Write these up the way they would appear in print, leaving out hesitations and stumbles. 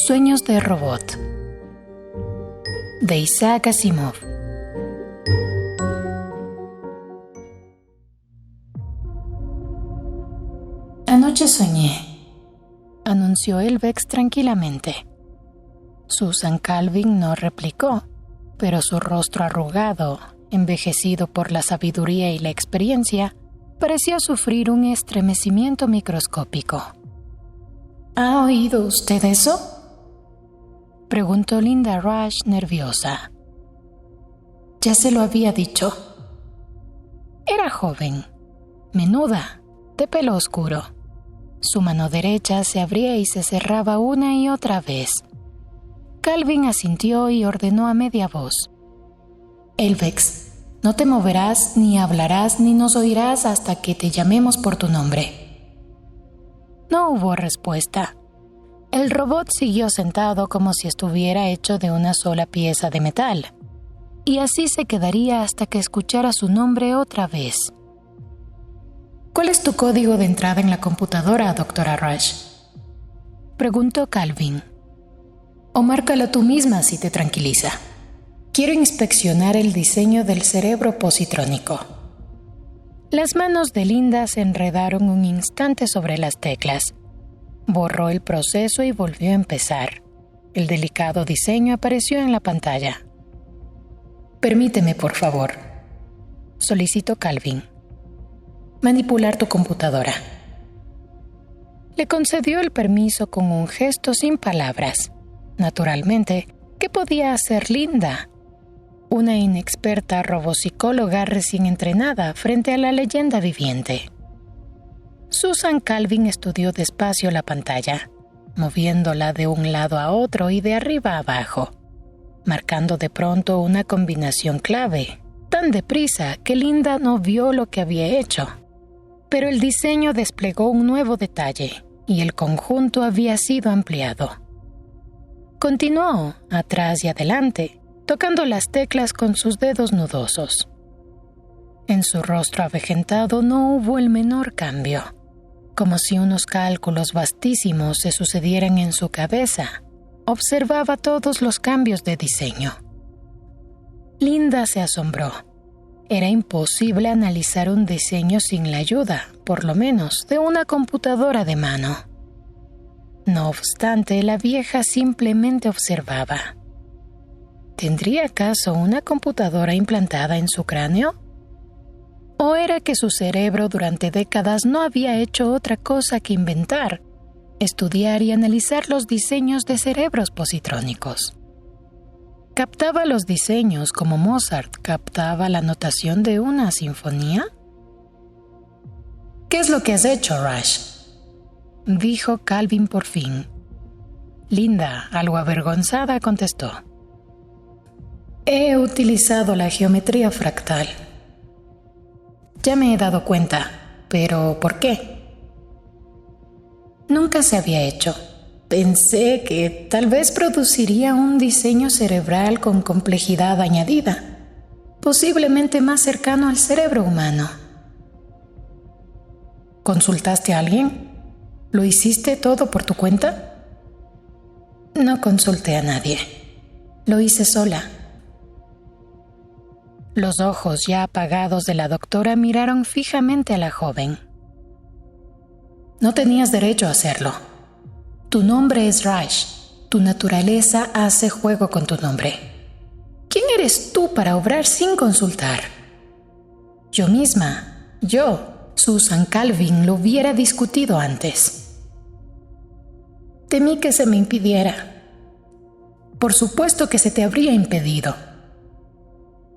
Sueños de robot, de Isaac Asimov. Anoche soñé, anunció Elvex tranquilamente. Susan Calvin no replicó, pero su rostro arrugado, envejecido por la sabiduría y la experiencia, parecía sufrir un estremecimiento microscópico. ¿Ha oído usted eso?, preguntó Linda Rush nerviosa. Ya se lo había dicho. Era joven, menuda, de pelo oscuro. Su mano derecha se abría y se cerraba una y otra vez. Calvin asintió y ordenó a media voz: Elvex, no te moverás, ni hablarás, ni nos oirás hasta que te llamemos por tu nombre. No hubo respuesta. El robot siguió sentado como si estuviera hecho de una sola pieza de metal, y así se quedaría hasta que escuchara su nombre otra vez. ¿Cuál es tu código de entrada en la computadora, doctora Rush?, preguntó Calvin. O márcala tú misma si te tranquiliza. Quiero inspeccionar el diseño del cerebro positrónico. Las manos de Linda se enredaron un instante sobre las teclas. Borró el proceso y volvió a empezar. El delicado diseño apareció en la pantalla. Permíteme, por favor, solicitó Calvin, manipular tu computadora. Le concedió el permiso con un gesto sin palabras. Naturalmente, ¿qué podía hacer Linda? Una inexperta robopsicóloga recién entrenada frente a la leyenda viviente. Susan Calvin estudió despacio la pantalla, moviéndola de un lado a otro y de arriba a abajo, marcando de pronto una combinación clave, tan deprisa que Linda no vio lo que había hecho. Pero el diseño desplegó un nuevo detalle, y el conjunto había sido ampliado. Continuó, atrás y adelante, tocando las teclas con sus dedos nudosos. En su rostro avejentado no hubo el menor cambio, como si unos cálculos vastísimos se sucedieran en su cabeza. Observaba todos los cambios de diseño. Linda se asombró. Era imposible analizar un diseño sin la ayuda, por lo menos, de una computadora de mano. No obstante, la vieja simplemente observaba. ¿Tendría acaso una computadora implantada en su cráneo? ¿O era que su cerebro durante décadas no había hecho otra cosa que inventar, estudiar y analizar los diseños de cerebros positrónicos? ¿Captaba los diseños como Mozart captaba la notación de una sinfonía? ¿Qué es lo que has hecho, Rush?, dijo Calvin por fin. Linda, algo avergonzada, contestó: He utilizado la geometría fractal. Ya me he dado cuenta, pero ¿por qué? Nunca se había hecho. Pensé que tal vez produciría un diseño cerebral con complejidad añadida, posiblemente más cercano al cerebro humano. ¿Consultaste a alguien? ¿Lo hiciste todo por tu cuenta? No consulté a nadie. Lo hice sola. Los ojos ya apagados de la doctora miraron fijamente a la joven. No tenías derecho a hacerlo. Tu nombre es Rush. Tu naturaleza hace juego con tu nombre. ¿Quién eres tú para obrar sin consultar? Yo misma, Susan Calvin, lo hubiera discutido antes. Temí que se me impidiera. Por supuesto que se te habría impedido.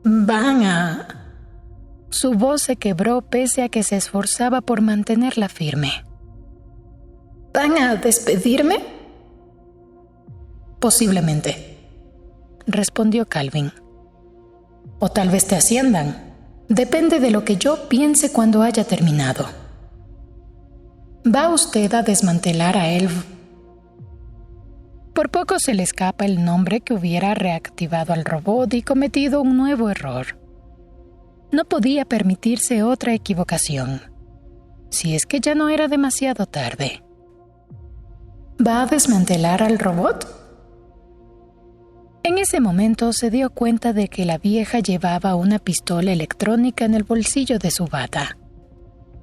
Van a... Su voz se quebró pese a que se esforzaba por mantenerla firme. ¿Van a despedirme? Posiblemente, respondió Calvin. O tal vez te asciendan. Depende de lo que yo piense cuando haya terminado. ¿Va usted a desmantelar a Elv? Por poco se le escapa el nombre que hubiera reactivado al robot y cometido un nuevo error. No podía permitirse otra equivocación, si es que ya no era demasiado tarde. ¿Va a desmantelar al robot?, En ese momento se dio cuenta de que la vieja llevaba una pistola electrónica en el bolsillo de su bata.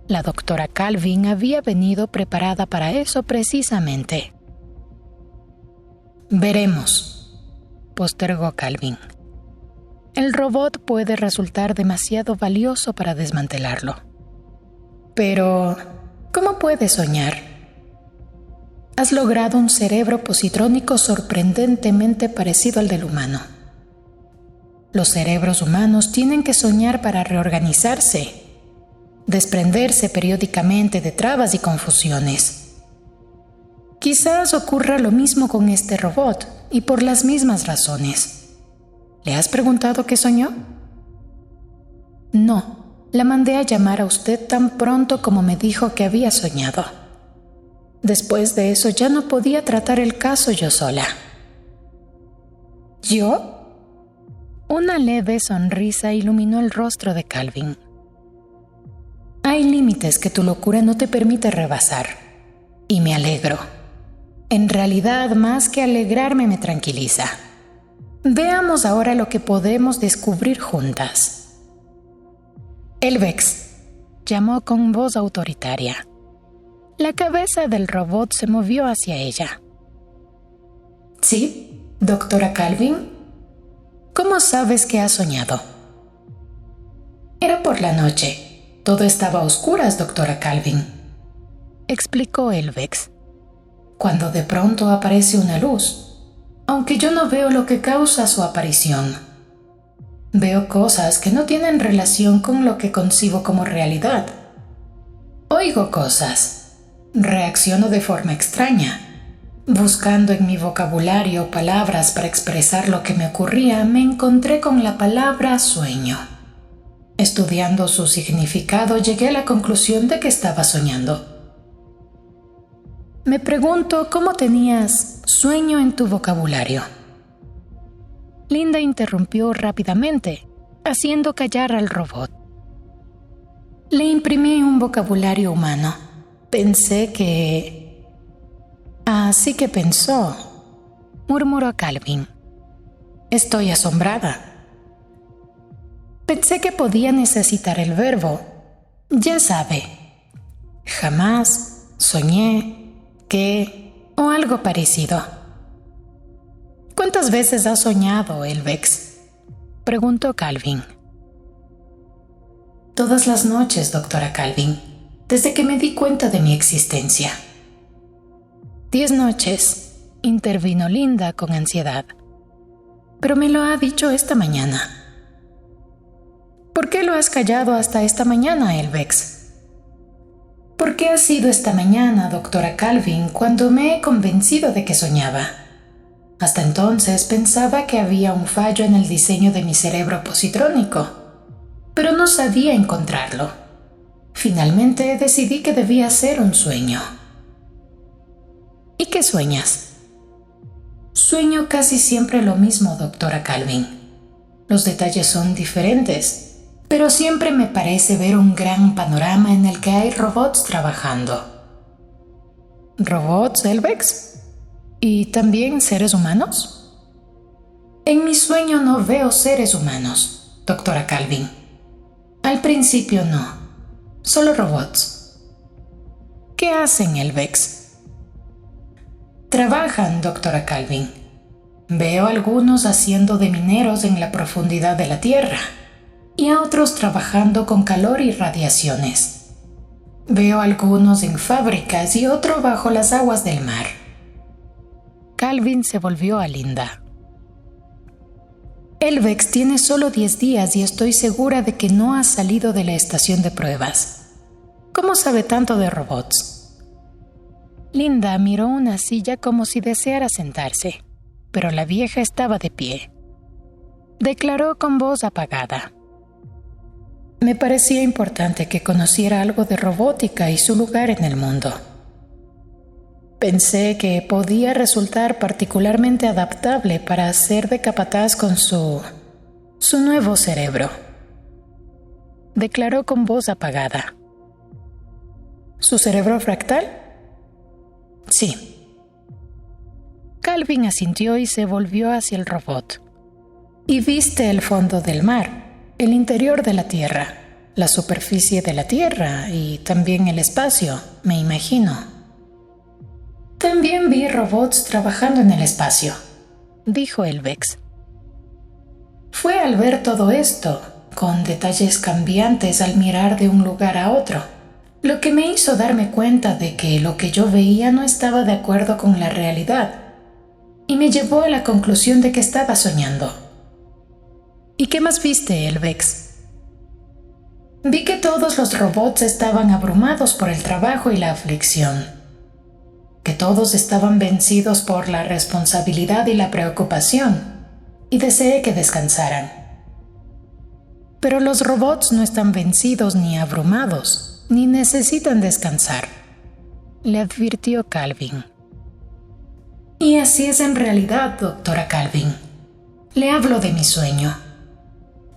La doctora Calvin había venido preparada para eso precisamente. «Veremos», postergó Calvin. «El robot puede resultar demasiado valioso para desmantelarlo. Pero, ¿cómo puedes soñar? Has logrado un cerebro positrónico sorprendentemente parecido al del humano. Los cerebros humanos tienen que soñar para reorganizarse, desprenderse periódicamente de trabas y confusiones. Quizás ocurra lo mismo con este robot y por las mismas razones. ¿Le has preguntado qué soñó? No, la mandé a llamar a usted tan pronto como me dijo que había soñado. Después de eso ya no podía tratar el caso yo sola». ¿Yo? Una leve sonrisa iluminó el rostro de Calvin. «Hay límites que tu locura no te permite rebasar, y me alegro. En realidad, más que alegrarme, me tranquiliza. Veamos ahora lo que podemos descubrir juntas». «Elvex», llamó con voz autoritaria. La cabeza del robot se movió hacia ella. «¿Sí, doctora Calvin? ¿Cómo sabes que has soñado?» «Era por la noche. Todo estaba a oscuras, doctora Calvin», explicó Elvex. «Cuando de pronto aparece una luz, aunque yo no veo lo que causa su aparición. Veo cosas que no tienen relación con lo que concibo como realidad. Oigo cosas. Reacciono de forma extraña. Buscando en mi vocabulario palabras para expresar lo que me ocurría, me encontré con la palabra sueño. Estudiando su significado, llegué a la conclusión de que estaba soñando. Me pregunto cómo tenías sueño en tu vocabulario». Linda interrumpió rápidamente, haciendo callar al robot. «Le imprimí un vocabulario humano. Pensé que...» «Así que pensó», murmuró Calvin. «Estoy asombrada. Pensé que podía necesitar el verbo. Ya sabe. Jamás, soñé, que o algo parecido». «¿Cuántas veces has soñado, Elvex?», preguntó Calvin. «Todas las noches, doctora Calvin, desde que me di cuenta de mi existencia». «10 noches», intervino Linda con ansiedad. «Pero me lo ha dicho esta mañana». «¿Por qué lo has callado hasta esta mañana, Elvex?» «¿Por qué ha sido esta mañana, doctora Calvin, cuando me he convencido de que soñaba? Hasta entonces pensaba que había un fallo en el diseño de mi cerebro positrónico, pero no sabía encontrarlo. Finalmente decidí que debía ser un sueño». «¿Y qué sueñas?» «Sueño casi siempre lo mismo, doctora Calvin. Los detalles son diferentes, pero siempre me parece ver un gran panorama en el que hay robots trabajando». «¿Robots, Elvex? ¿Y también seres humanos?» «En mi sueño no veo seres humanos, doctora Calvin. Al principio no, solo robots». «¿Qué hacen, Elvex?» «Trabajan, doctora Calvin. Veo a algunos haciendo de mineros en la profundidad de la Tierra y a otros trabajando con calor y radiaciones. Veo a algunos en fábricas y otro bajo las aguas del mar». Calvin se volvió a Linda. «Elvex tiene solo 10 días y estoy segura de que no ha salido de la estación de pruebas. ¿Cómo sabe tanto de robots?» Linda miró una silla como si deseara sentarse, pero la vieja estaba de pie. Declaró con voz apagada: «Me parecía importante que conociera algo de robótica y su lugar en el mundo. Pensé que podía resultar particularmente adaptable para hacer de capataz con su nuevo cerebro». Declaró con voz apagada: «¿Su cerebro fractal?» «Sí». Calvin asintió y se volvió hacia el robot. Y viste el fondo del mar, el interior de la Tierra, la superficie de la Tierra y también el espacio, me imagino. También vi robots trabajando en el espacio, dijo Elvex. Fue al ver todo esto, con detalles cambiantes al mirar de un lugar a otro, lo que me hizo darme cuenta de que lo que yo veía no estaba de acuerdo con la realidad, y me llevó a la conclusión de que estaba soñando. ¿Y qué más viste, Elvex? Vi que todos los robots estaban abrumados por el trabajo y la aflicción, que todos estaban vencidos por la responsabilidad y la preocupación, y deseé que descansaran. Pero los robots no están vencidos ni abrumados, ni necesitan descansar, le advirtió Calvin. Y así es en realidad, doctora Calvin. Le hablo de mi sueño.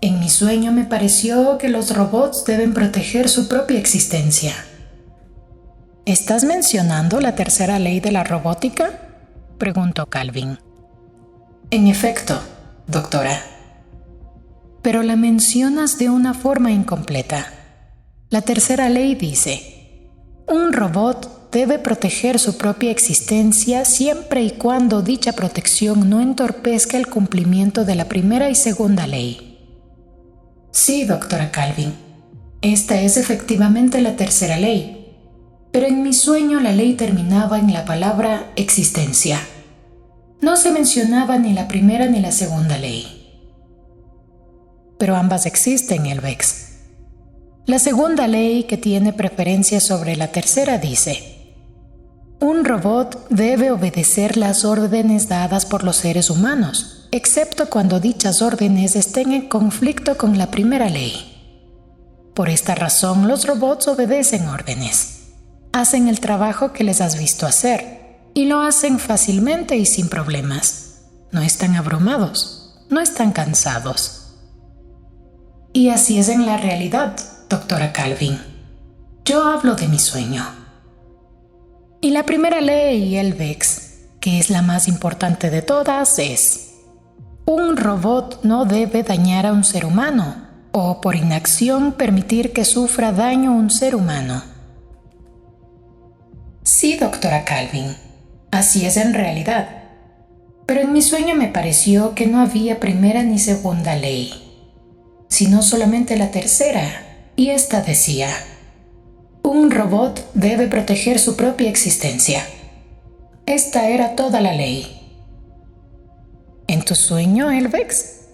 En mi sueño me pareció que los robots deben proteger su propia existencia. ¿Estás mencionando la tercera ley de la robótica?, preguntó Calvin. En efecto, doctora. Pero la mencionas de una forma incompleta. La tercera ley dice: un robot debe proteger su propia existencia siempre y cuando dicha protección no entorpezca el cumplimiento de la primera y segunda ley. Sí, doctora Calvin, esta es efectivamente la tercera ley, pero en mi sueño la ley terminaba en la palabra existencia. No se mencionaba ni la primera ni la segunda ley. Pero ambas existen, Elvex. La segunda ley, que tiene preferencia sobre la tercera, dice: un robot debe obedecer las órdenes dadas por los seres humanos, excepto cuando dichas órdenes estén en conflicto con la primera ley. Por esta razón, los robots obedecen órdenes. Hacen el trabajo que les has visto hacer, y lo hacen fácilmente y sin problemas. No están abrumados, no están cansados. Y así es en la realidad, doctora Calvin. Yo hablo de mi sueño. Y la primera ley, Elvex, que es la más importante de todas, es: un robot no debe dañar a un ser humano, o por inacción permitir que sufra daño un ser humano. Sí, doctora Calvin, así es en realidad. Pero en mi sueño me pareció que no había primera ni segunda ley, sino solamente la tercera, y esta decía: un robot debe proteger su propia existencia. Esta era toda la ley. ¿En tu sueño, Elvex?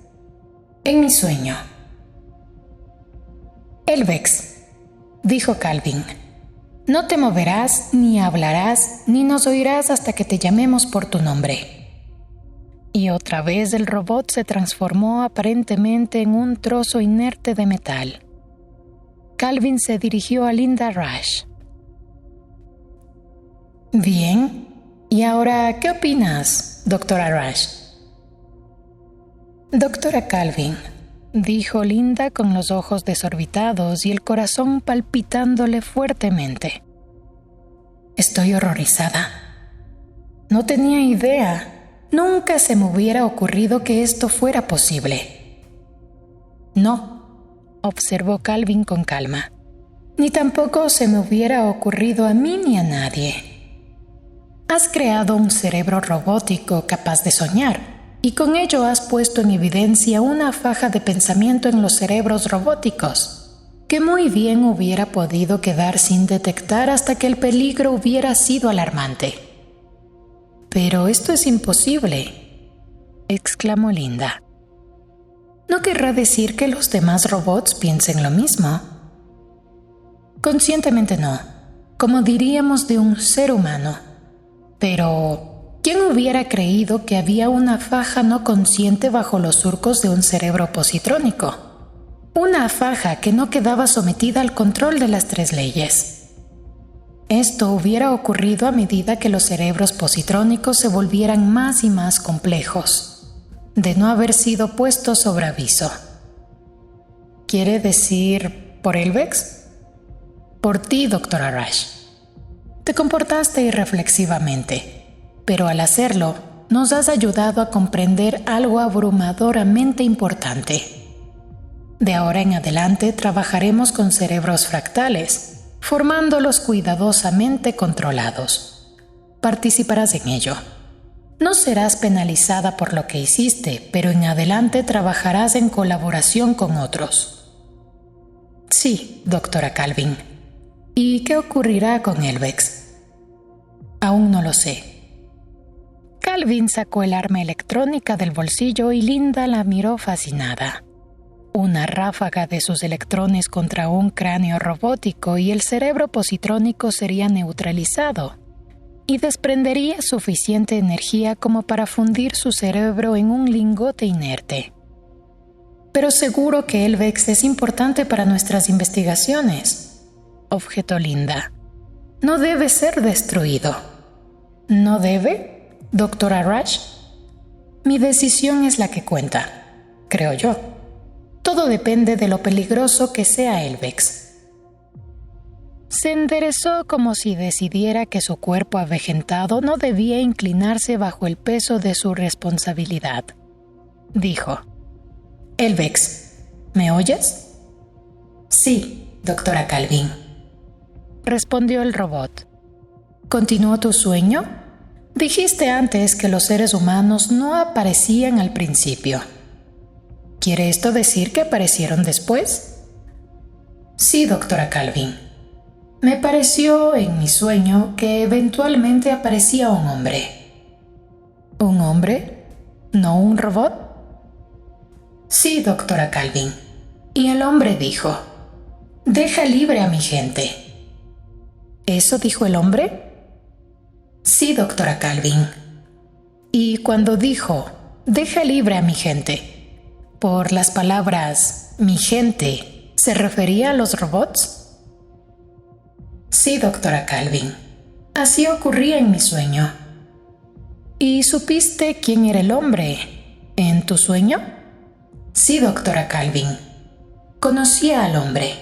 En mi sueño. Elvex, dijo Calvin, no te moverás, ni hablarás, ni nos oirás hasta que te llamemos por tu nombre. Y otra vez el robot se transformó aparentemente en un trozo inerte de metal. Calvin se dirigió a Linda Rush. Bien, ¿y ahora qué opinas, doctora Rush? Doctora Calvin, dijo Linda con los ojos desorbitados y el corazón palpitándole fuertemente. Estoy horrorizada. No tenía idea. Nunca se me hubiera ocurrido que esto fuera posible. No, observó Calvin con calma. Ni tampoco se me hubiera ocurrido a mí ni a nadie. Has creado un cerebro robótico capaz de soñar, y con ello has puesto en evidencia una faja de pensamiento en los cerebros robóticos, que muy bien hubiera podido quedar sin detectar hasta que el peligro hubiera sido alarmante. Pero esto es imposible, exclamó Linda. ¿No querrá decir que los demás robots piensen lo mismo? Conscientemente no, como diríamos de un ser humano. Pero ¿quién hubiera creído que había una faja no consciente bajo los surcos de un cerebro positrónico? Una faja que no quedaba sometida al control de las tres leyes. Esto hubiera ocurrido a medida que los cerebros positrónicos se volvieran más y más complejos, de no haber sido puestos sobre aviso. ¿Quiere decir por Elvex? Por ti, doctora Rush. Te comportaste irreflexivamente, pero al hacerlo, nos has ayudado a comprender algo abrumadoramente importante. De ahora en adelante trabajaremos con cerebros fractales, formándolos cuidadosamente controlados. Participarás en ello. No serás penalizada por lo que hiciste, pero en adelante trabajarás en colaboración con otros. Sí, doctora Calvin. ¿Y qué ocurrirá con Elvex? Aún no lo sé. Calvin sacó el arma electrónica del bolsillo y Linda la miró fascinada. Una ráfaga de sus electrones contra un cráneo robótico y el cerebro positrónico sería neutralizado y desprendería suficiente energía como para fundir su cerebro en un lingote inerte. Pero seguro que Elvex es importante para nuestras investigaciones, objetó Linda. No debe ser destruido. ¿No debe, doctora Rush? Mi decisión es la que cuenta, creo yo. Todo depende de lo peligroso que sea Elvex. Se enderezó como si decidiera que su cuerpo avejentado no debía inclinarse bajo el peso de su responsabilidad. Dijo: Elvex, ¿me oyes? Sí, doctora Calvin, respondió el robot. ¿Continuó tu sueño? Dijiste antes que los seres humanos no aparecían al principio. ¿Quiere esto decir que aparecieron después? Sí, doctora Calvin. Me pareció en mi sueño que eventualmente aparecía un hombre. ¿Un hombre? ¿No un robot? Sí, doctora Calvin. Y el hombre dijo: deja libre a mi gente. ¿Eso dijo el hombre? Sí, doctora Calvin. Y cuando dijo: deja libre a mi gente, por las palabras mi gente, ¿se refería a los robots? Sí, doctora Calvin. Así ocurría en mi sueño. ¿Y supiste quién era el hombre en tu sueño? Sí, doctora Calvin. Conocía al hombre.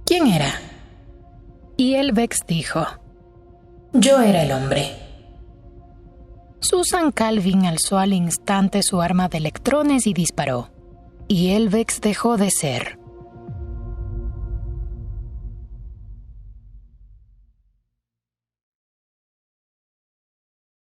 ¿Quién era? Y Elvex dijo: yo era el hombre. Susan Calvin alzó al instante su arma de electrones y disparó, y Elvex dejó de ser.